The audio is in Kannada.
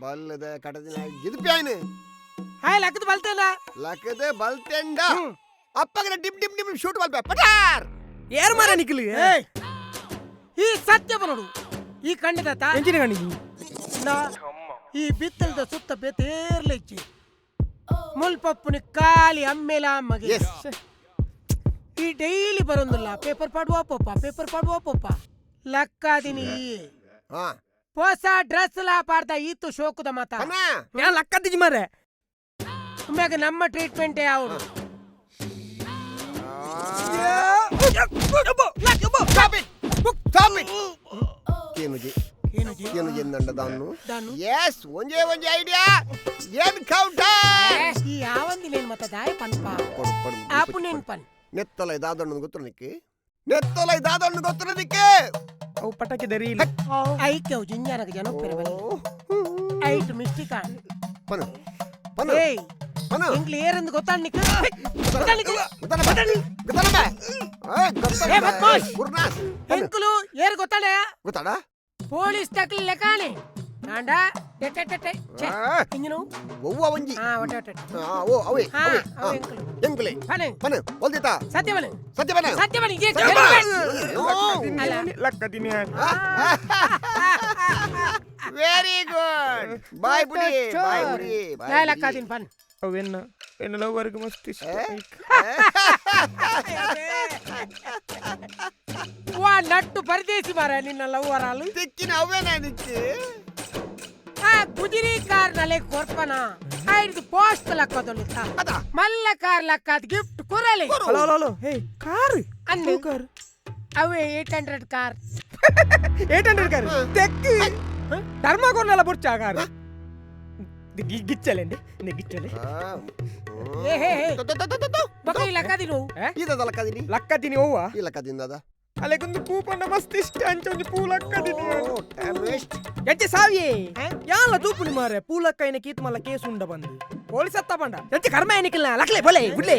ಬಲ್ಲದ ಕಟದಿನ ಗಿದ್ಪ್ಯಾಯ್ನು ಹಾಯ್ ಲಕ್ಕದ ಬಲ್ತೇನ ಲಕ್ಕದ ಬಲ್ತೆಂಡ ಅಪ್ಪಗನ ಡಿಮ್ ಡಿಮ್ ಡಿಮ್ ಶೂಟ್ ಬಲ್ಪೆ ಪಟಾರ್ ಯಾರು ಮಾರ ನಿಖಿಲ್ ಈ ಸತ್ಯ ನೋಡು ಈ ಖಂಡಿತ ಎಂಚಿನ ಗಂಡಿ ಈ ಬಿತ್ತಲದ ಸುತ್ತ ಬೇತೇರ್ಲಿಚ್ಚಿ ಮುಲ್ಪಪ್ಪುನಿ ಖಾಲಿ ಅಮ್ಮೇಲ ಅಮ್ಮಗೆ ಈ ಡೈಲಿ ಬರೋದಿಲ್ಲ ಪೇಪರ್ ಪಾಡುವ ಪೊಪ್ಪ ಲಕ್ಕಾದಿನಿ ಹೊಸ ಡ್ರೆಸ್ ಲಾ ಪಾಡ್ದ ಈತು ಶೋಕದ ಮಾತ ಯಾ ಲಕ್ಕದಿಜಿ ಮಾರೆ ಒಮ್ಮೆಗ ನಮ್ಮ ಟ್ರೀಟ್ಮೆಂಟ್ ಯಾವುದು ಎಸ್ ಒಂಜೇ ಒಂಜಿ ಐಡಿಯಾ ಏನ್ ಕೌಂಟರ್ ಈ ಯಾವಂದಿ ನೇನ್ ಮತ ದಾಯ ಪನ್ಪ ಆಪು ನೇನ್ ಪನ್ ನೆತ್ತಲ ಇದಾದಣ್ಣು ಗೊತ್ತು ನಿಕ್ಕೆ ನೆತ್ತಲ ಇದಾದಣ್ಣು ಗೊತ್ತು ನಿಕ್ಕೆ ಅವು ಪಟಾಕಿ ದರಿ ಇಲ್ಲ ಐಕ್ಯವು ಜಿಂಜಾನಗ ಜನಪ್ರಿಯ ಐಟ್ ಮಿಸ್ಟಿಕ ಪನ ಪನ ಏಯ್ ಪನ ಇಂಗ್ಲಿ ಏರಂದು ಗೊತ್ತಾಣ್ಣಿಕ ಎಂಕುಲು ಏರ್ ಗೊತ್ತಾಳೆ ಗೊತ್ತಾಡ ಪೊಲೀಸ್ ತಕ್ಲಿ ಲೆಕಾನೆ ನಾಂಡ ಟೆಟೆಟೆಟೆ ಛೆ ಇಂಜಿನು ಒವ್ವ ಒಂಜಿ ಒಟೆ ಓ ಅವೇ ಅವೇ ಎಂಕುಲು ಎಂಕುಲೆ ಪನೆ ಪನ ಒಲ್ದಿತಾ ಸತ್ಯವನೆ ಸತ್ಯಪನ ಇದೆ ಲಕ್ಕದಿನಿ ವೆರಿ ಗುಡ್ ಬಾಯ್ ಬುಡಿ ಲೈ ಲಕ್ಕಾದಿನ್ ಪನ್ ಅವೆನ್ನ ಎನ್ನ ಲವ್ ವರ್ಗ ಮಸ್ತ್ ಇಷ್ಟ ವಾ ನಟ್ಟು ಪರದೇಸಿ ಮಾರ ನಿನ್ನ ಲವ್ ವರಾಲು ತಿಕ್ಕಿನ ಅವೇನ ನಿಕ್ಕಿ ಆ ಗುಜಿರಿ ಕಾರ್ ನಲೆ ಕೊರ್ಪನ ಐದು ಪೋಸ್ಟ್ ಲಕ್ಕದೊಳಿತ ಅದ ಮಲ್ಲ ಕಾರ್ ಲಕ್ಕಾದ ಗಿಫ್ಟ್ ಕೊರಲಿ hello hello hello hey car ಅನ್ನು ಕಾರ್ ಅವೇ 800 ಕಾರ್ 800 ಕಾರ್ ತೆಕ್ಕಿ ಧರ್ಮಗೋರ್ನೆಲ್ಲ ಬುರ್ಚಾ ಕಾರ್ ಗಿಚ್ಚಲೆಂಡೆ ಗಿಚ್ಚಲೆ ಬಕ ಈ ಲಕ್ಕದಿನು ಇದದ ಲಕ್ಕದಿನಿ ಲಕ್ಕದಿನಿ ಅವ್ವ ಈ ಲಕ್ಕದಿಂದ ಅದ ಅಲೆಗೊಂದು ಪೂಪಣ್ಣ ಮಸ್ತ್ ಇಷ್ಟ ಅಂಚ ಒಂದು ಪೂಲಕ್ಕದಿನಿ ಟೈಮ್ ವೇಸ್ಟ್ ಎಂಚೆ ಸಾವಿಯೇ ಯಾಲ ತೂಪುನಿ ಮಾರೆ ಪೂಲಕ್ಕ ಏನ ಕೀತ್ ಮಲ್ಲ ಕೇಸ್ ಉಂಡ ಬಂದು ಪೊಲೀಸ್ ಅತ್ತ ಬಂಡ ಎಂಚೆ ಕರ್ಮ ಏನಿಕ್ಕಿಲ್ಲ ಲಕ್ಲೆ ಬೊಲೆ ಬಿಡ್ಲೆ